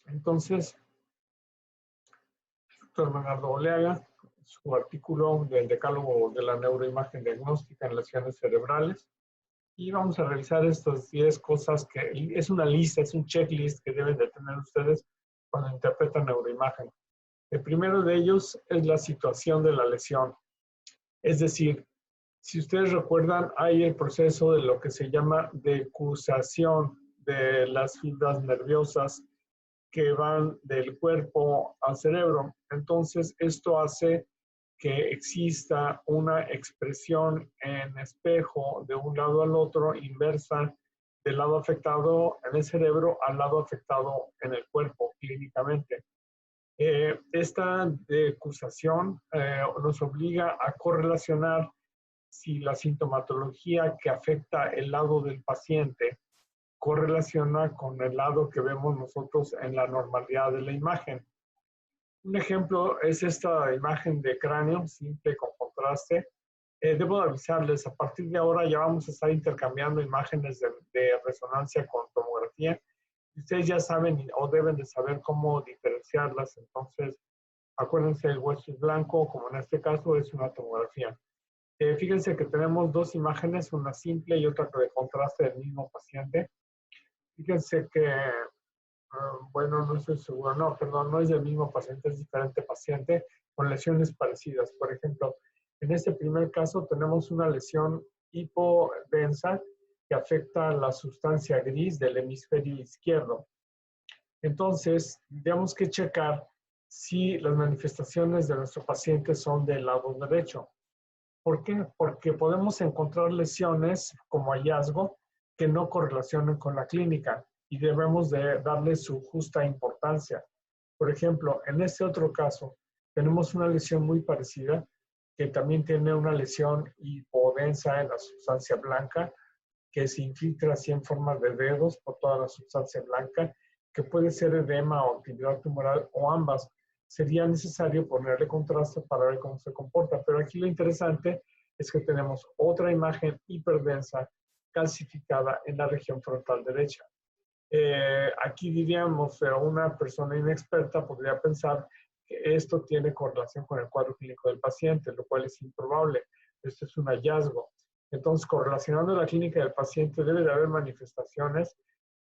Entonces, doctor Bernardo Oleaga, su artículo del Decálogo de la Neuroimagen Diagnóstica en lesiones cerebrales. Y vamos a revisar estas 10 cosas que es una lista, es un checklist que deben de tener ustedes cuando interpretan neuroimagen. El primero de ellos es la situación de la lesión. Es decir, si ustedes recuerdan, hay el proceso de lo que se llama decusación de las fibras nerviosas que van del cuerpo al cerebro. Entonces, esto hace que exista una expresión en espejo de un lado al otro, inversa, del lado afectado en el cerebro al lado afectado en el cuerpo, clínicamente. Esta decusación nos obliga a correlacionar si la sintomatología que afecta el lado del paciente correlaciona con el lado que vemos nosotros en la normalidad de la imagen. Un ejemplo es esta imagen de cráneo simple con contraste. Debo avisarles, a partir de ahora ya vamos a estar intercambiando imágenes de resonancia con tomografía. Ustedes ya saben o deben de saber cómo diferenciarlas. Entonces, acuérdense, el hueso es blanco, como en este caso es una tomografía. Fíjense que tenemos dos imágenes, una simple y otra de contraste del mismo paciente. Fíjense que, bueno, no estoy seguro, no, perdón, no es del mismo paciente, es diferente paciente con lesiones parecidas. Por ejemplo, en este primer caso tenemos una lesión hipodensa que afecta la sustancia gris del hemisferio izquierdo. Entonces, tenemos que checar si las manifestaciones de nuestro paciente son del lado derecho. ¿Por qué? Porque podemos encontrar lesiones como hallazgo que no correlacionan con la clínica y debemos de darle su justa importancia. Por ejemplo, en este otro caso, tenemos una lesión muy parecida que también tiene una lesión hipodensa en la sustancia blanca que se infiltra así en forma de dedos por toda la sustancia blanca, que puede ser edema o actividad tumoral o ambas. Sería necesario ponerle contraste para ver cómo se comporta. Pero aquí lo interesante es que tenemos otra imagen hiperdensa calcificada en la región frontal derecha. Aquí diríamos, una persona inexperta podría pensar que esto tiene correlación con el cuadro clínico del paciente, lo cual es improbable. Esto es un hallazgo. Entonces, correlacionando la clínica del paciente, debe de haber manifestaciones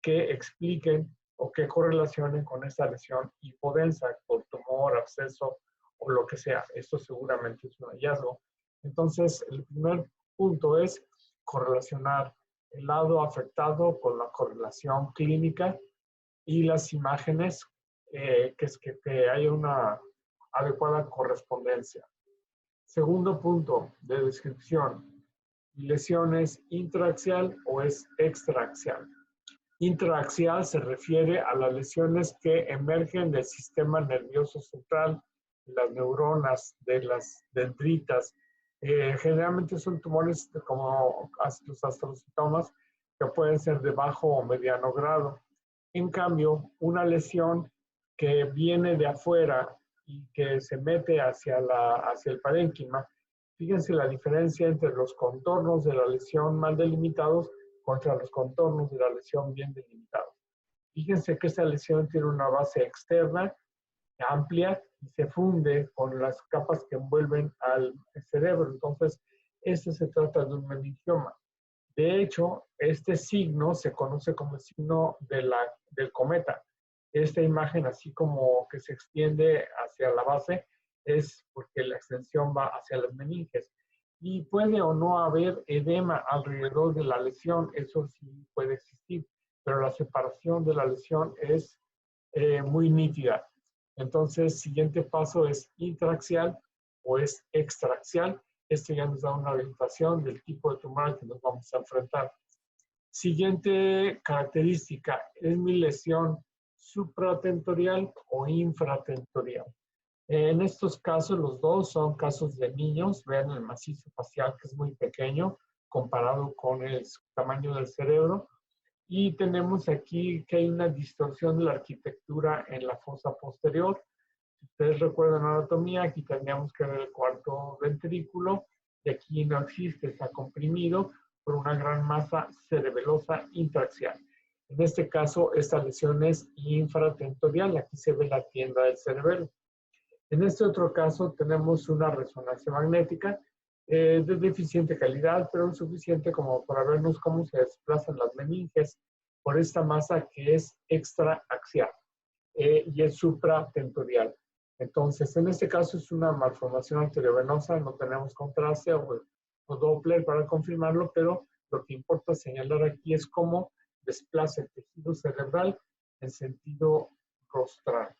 que expliquen o que correlacionen con esta lesión hipodensa, por tumor, absceso o lo que sea. Esto seguramente es un hallazgo. Entonces, el primer punto es correlacionar el lado afectado con la correlación clínica y las imágenes, que haya una adecuada correspondencia. Segundo punto de descripción, lesiones intraaxial o es extraaxial. Intraaxial se refiere a las lesiones que emergen del sistema nervioso central, las neuronas, de las dendritas. Generalmente son tumores como los astrocitomas que pueden ser de bajo o mediano grado. En cambio, una lesión que viene de afuera y que se mete hacia el parénquima, fíjense la diferencia entre los contornos de la lesión mal delimitados contra los contornos de la lesión bien delimitados. Fíjense que esta lesión tiene una base externa, amplia, y se funde con las capas que envuelven al cerebro. Entonces, se trata de un meningioma. De hecho, este signo se conoce como el signo del cometa. Esta imagen, así como que se extiende hacia la base, es porque la extensión va hacia las meninges. Y puede o no haber edema alrededor de la lesión, eso sí puede existir, pero la separación de la lesión es muy nítida. Entonces, siguiente paso es intraaxial o es extraaxial. Esto ya nos da una orientación del tipo de tumor al que nos vamos a enfrentar. Siguiente característica, ¿es mi lesión supratentorial o infratentorial? En estos casos, los dos son casos de niños. Vean el macizo facial, que es muy pequeño comparado con el tamaño del cerebro. Y tenemos aquí que hay una distorsión de la arquitectura en la fosa posterior. Si ustedes recuerdan anatomía, aquí tendríamos que ver el cuarto ventrículo, y aquí no existe, está comprimido por una gran masa cerebelosa intraaxial. En este caso, esta lesión es infratentorial. Aquí se ve la tienda del cerebelo. En este otro caso, tenemos una resonancia magnética de deficiente calidad, pero suficiente como para vernos cómo se desplazan las meninges por esta masa que es extraaxial y es supratentorial. Entonces, en este caso es una malformación arteriovenosa, no tenemos contraste o Doppler para confirmarlo, pero lo que importa señalar aquí es cómo desplaza el tejido cerebral en sentido rostral.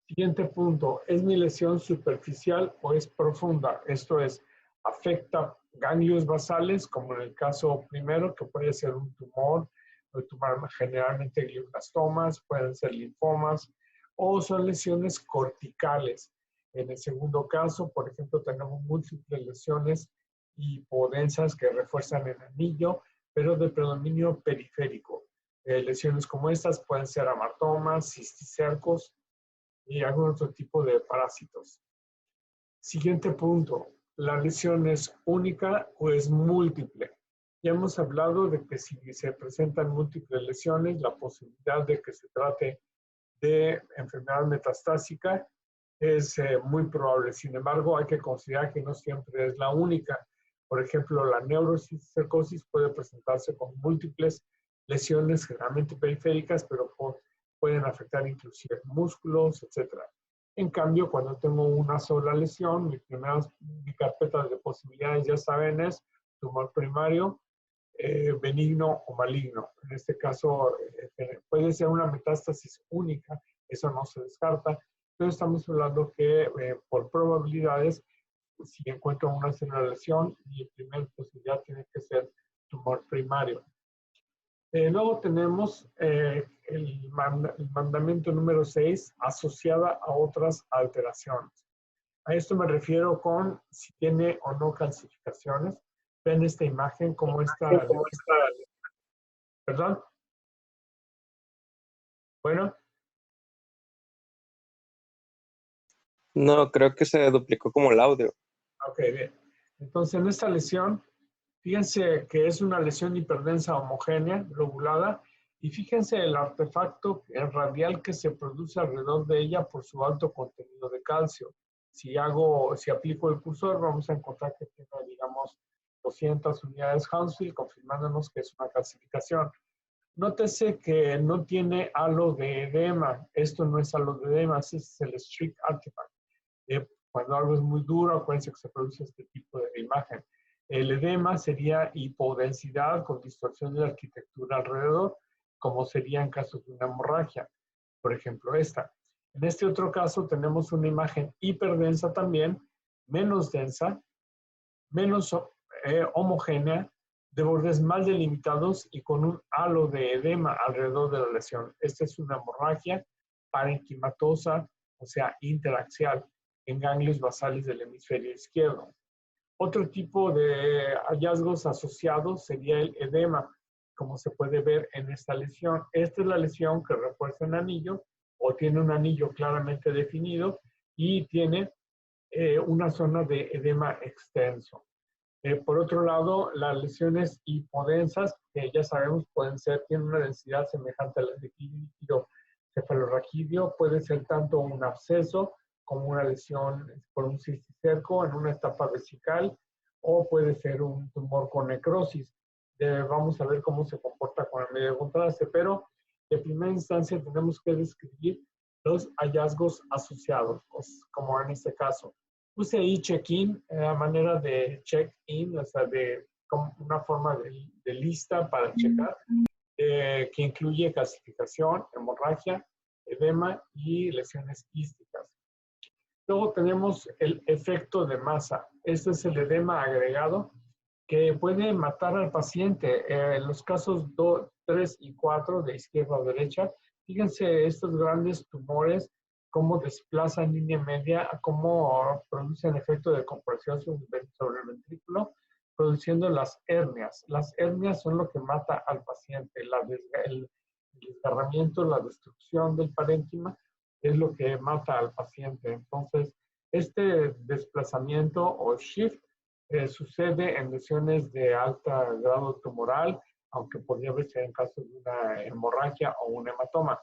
Siguiente punto, ¿es mi lesión superficial o es profunda? Esto es, afecta ganglios basales, como en el caso primero, que puede ser un tumor generalmente glioblastomas, pueden ser linfomas, o son lesiones corticales. En el segundo caso, por ejemplo, tenemos múltiples lesiones hipodensas que refuerzan el anillo, pero de predominio periférico. Lesiones como estas pueden ser amartomas, cisticercos y algún otro tipo de parásitos. Siguiente punto, ¿la lesión es única o es múltiple? Ya hemos hablado de que si se presentan múltiples lesiones, la posibilidad de que se trate de enfermedad metastásica es muy probable. Sin embargo, hay que considerar que no siempre es la única. Por ejemplo, la neurocisticercosis puede presentarse con múltiples lesiones, generalmente periféricas, pero pueden afectar inclusive músculos, etc. En cambio, cuando tengo una sola lesión, mi carpeta de posibilidades, ya saben, es tumor primario, benigno o maligno. En este caso, puede ser una metástasis única, eso no se descarta, pero estamos hablando que por probabilidades, si encuentro una sola lesión, mi primera posibilidad tiene que ser tumor primario. Luego tenemos el mandamiento número 6, asociada a otras alteraciones. A esto me refiero con si tiene o no calcificaciones. Ven esta imagen, cómo está. ¿Perdón? Bueno. No, creo que se duplicó como el audio. Ok, bien. Entonces, en esta lesión, fíjense que es una lesión hiperdensa homogénea, lobulada, y fíjense el artefacto radial que se produce alrededor de ella por su alto contenido de calcio. Si aplico el cursor, vamos a encontrar que tiene, digamos, 200 unidades Hounsfield, confirmándonos que es una calcificación. Nótese que no tiene halo de edema. Esto no es halo de edema, ese es el strict artifact. Cuando algo es muy duro, acuérdense que se produce este tipo de imagen. El edema sería hipodensidad con distorsión de la arquitectura alrededor, como sería en caso de una hemorragia. Por ejemplo, esta. En este otro caso tenemos una imagen hiperdensa también, menos densa, menos homogénea, de bordes más delimitados y con un halo de edema alrededor de la lesión. Esta es una hemorragia parenquimatosa, o sea, interaxial, en ganglios basales del hemisferio izquierdo. Otro tipo de hallazgos asociados sería el edema, como se puede ver en esta lesión. Esta es la lesión que refuerza un anillo o tiene un anillo claramente definido y tiene una zona de edema extenso. Por otro lado, las lesiones hipodensas, que ya sabemos tienen una densidad semejante a la de líquido cefalorraquídeo, puede ser tanto un absceso como una lesión por un cisticerco en una etapa vesical, o puede ser un tumor con necrosis. Vamos a ver cómo se comporta con el medio de contraste, pero de primera instancia tenemos que describir los hallazgos asociados, como en este caso. Puse ahí check-in, a manera de check-in, o sea, como una forma de lista para checar, que incluye calcificación, hemorragia, edema y lesiones quísticas. Luego tenemos el efecto de masa. Este es el edema agregado que puede matar al paciente. En los casos 2, 3 y 4, de izquierda a derecha, fíjense estos grandes tumores, cómo desplazan línea media, cómo producen efecto de compresión sobre el ventrículo, produciendo las hernias. Las hernias son lo que mata al paciente. El desgarramiento, la destrucción del parénquima es lo que mata al paciente. Entonces, este desplazamiento o shift sucede en lesiones de alto grado tumoral, aunque podría verse en caso de una hemorragia o un hematoma.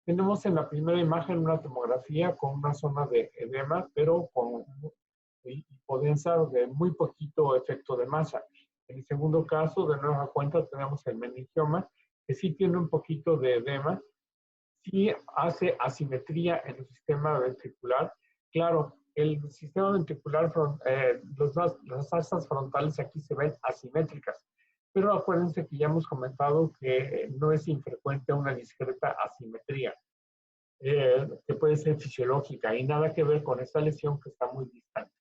Tenemos en la primera imagen una tomografía con una zona de edema, pero con hipodensa de muy poquito efecto de masa. En el segundo caso, de nueva cuenta, tenemos el meningioma, que sí tiene un poquito de edema, sí hace asimetría en el sistema ventricular. Claro, el sistema ventricular, las asas frontales aquí se ven asimétricas, pero acuérdense que ya hemos comentado que no es infrecuente una discreta asimetría, que puede ser fisiológica y nada que ver con esta lesión que está muy distante.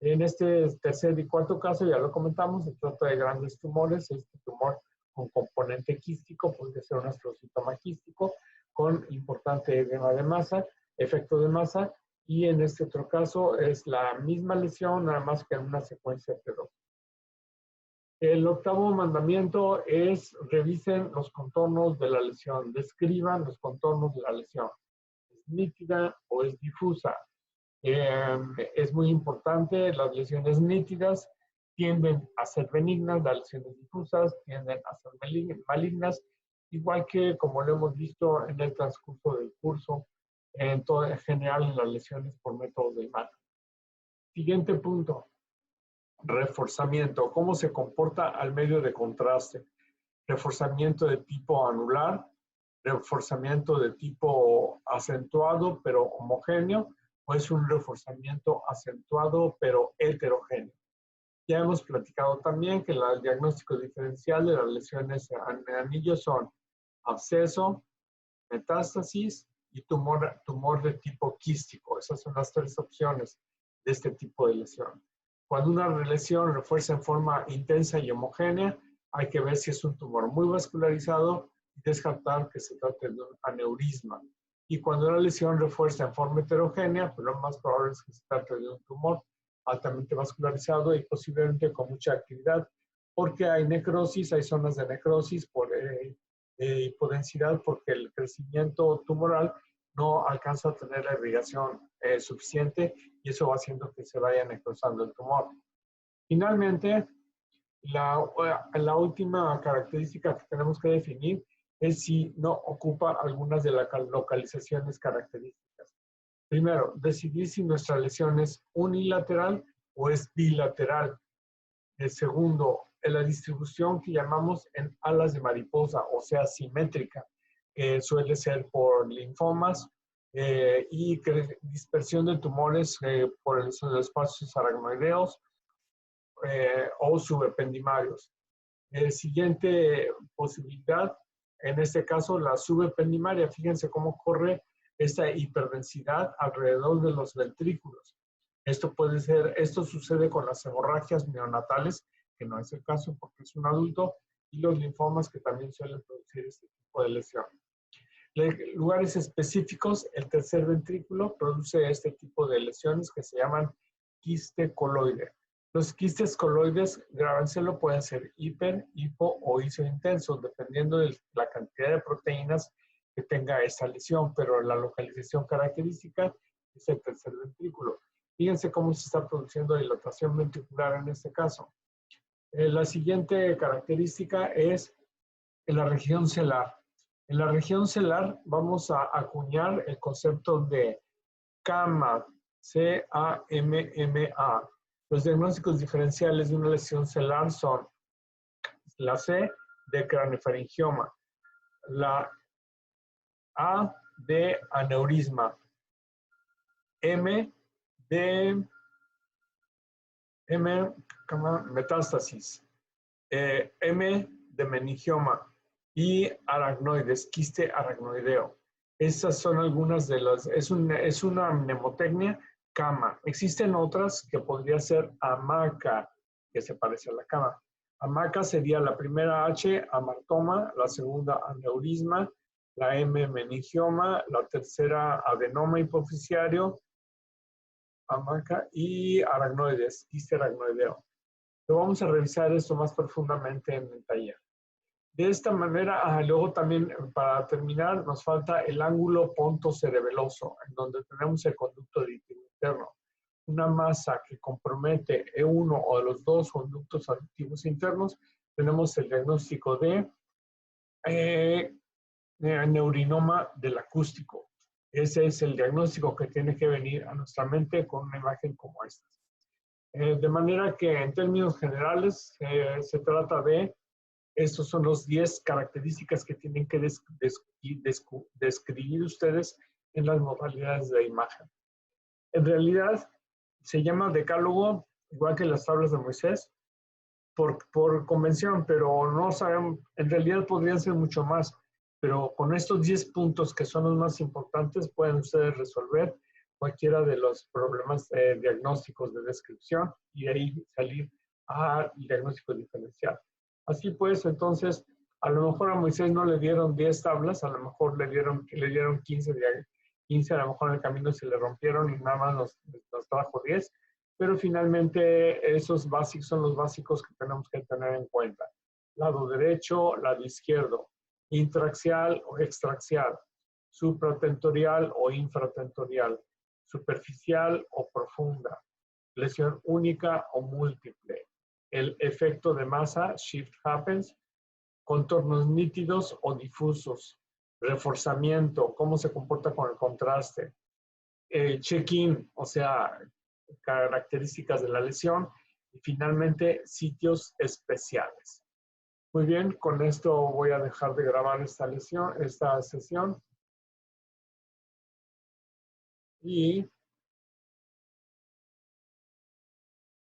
En este tercer y cuarto caso, ya lo comentamos, se trata de grandes tumores. Este tumor con componente quístico puede ser un astrocitoma quístico con importante edema de masa, efecto de masa, y en este otro caso es la misma lesión, nada más que en una secuencia heterógena. El octavo mandamiento es revisen los contornos de la lesión, describan los contornos de la lesión. ¿Es nítida o es difusa? Es muy importante, las lesiones nítidas tienden a ser benignas, las lesiones difusas tienden a ser malignas, igual que como lo hemos visto en el transcurso del curso, en general en las lesiones por métodos de imagen. Siguiente punto, reforzamiento. ¿Cómo se comporta al medio de contraste? Reforzamiento de tipo anular, reforzamiento de tipo acentuado pero homogéneo, o es un reforzamiento acentuado pero heterogéneo. Ya hemos platicado también que el diagnóstico diferencial de las lesiones en anillo son absceso, metástasis y tumor de tipo quístico. Esas son las tres opciones de este tipo de lesión. Cuando una lesión refuerza en forma intensa y homogénea, hay que ver si es un tumor muy vascularizado y descartar que se trate de un aneurisma. Y cuando la lesión refuerza en forma heterogénea, pues lo más probable es que se trate de un tumor altamente vascularizado y posiblemente con mucha actividad, porque hay necrosis, hay zonas de necrosis por hipodensidad, porque el crecimiento tumoral no alcanza a tener la irrigación suficiente y eso va haciendo que se vaya necrosando el tumor. Finalmente, la última característica que tenemos que definir es si no ocupa algunas de las localizaciones características. Primero, decidir si nuestra lesión es unilateral o es bilateral. El segundo, la distribución que llamamos en alas de mariposa, o sea, simétrica, que suele ser por linfomas y dispersión de tumores por los espacios aracnoideos o subependimarios. Siguiente posibilidad, en este caso la subependimaria. Fíjense cómo corre esta hiperdensidad alrededor de los ventrículos. Esto sucede con las hemorragias neonatales, que no es el caso porque es un adulto, y los linfomas que también suelen producir este tipo de lesión. En lugares específicos, el tercer ventrículo produce este tipo de lesiones que se llaman quiste coloide. Los quistes coloides, grábenselo, pueden ser hiper, hipo o isointensos, dependiendo de la cantidad de proteínas que tenga esta lesión, pero la localización característica es el tercer ventrículo. Fíjense cómo se está produciendo dilatación ventricular en este caso. La siguiente característica es en la región celar. En la región celar vamos a acuñar el concepto de CAMA, C-A-M-M-A. Los diagnósticos diferenciales de una lesión celar son la C de craniofaringioma, la A de aneurisma, M de metástasis, M de meningioma y aracnoides, quiste aracnoideo. Esas son algunas de las, es una mnemotecnia cama. Existen otras que podría ser hamaca, que se parece a la cama. Hamaca sería la primera H, amartoma, la segunda aneurisma, la M meningioma, la tercera adenoma hipofisiario, hamaca y aracnoides, quiste aracnoideo. Pero vamos a revisar esto más profundamente en el taller. De esta manera, luego también para terminar nos falta el ángulo pontocerebeloso, en donde tenemos el conducto aditivo interno. Una masa que compromete uno o de los dos conductos aditivos internos tenemos el diagnóstico de neurinoma del acústico. Ese es el diagnóstico que tiene que venir a nuestra mente con una imagen como esta. De manera que en términos generales se trata de, estos son los 10 características que tienen que describir ustedes en las modalidades de imagen. En realidad se llama decálogo, igual que las tablas de Moisés, por convención, pero no sabemos, en realidad podrían ser mucho más, pero con estos 10 puntos que son los más importantes pueden ustedes resolver cualquiera de los problemas diagnósticos de descripción y de ahí salir al diagnóstico diferencial. Así pues, entonces, a lo mejor a Moisés no le dieron 10 tablas, a lo mejor le dieron 15, 15 a lo mejor en el camino se le rompieron y nada más nos trajo 10, pero finalmente esos básicos son los básicos que tenemos que tener en cuenta. Lado derecho, lado izquierdo, intraaxial o extraaxial, supratentorial o infratentorial, superficial o profunda, lesión única o múltiple, el efecto de masa, shift happens, contornos nítidos o difusos, reforzamiento, cómo se comporta con el contraste, check-in, o sea, características de la lesión, y finalmente sitios especiales. Muy bien, con esto voy a dejar de grabar esta sesión. Y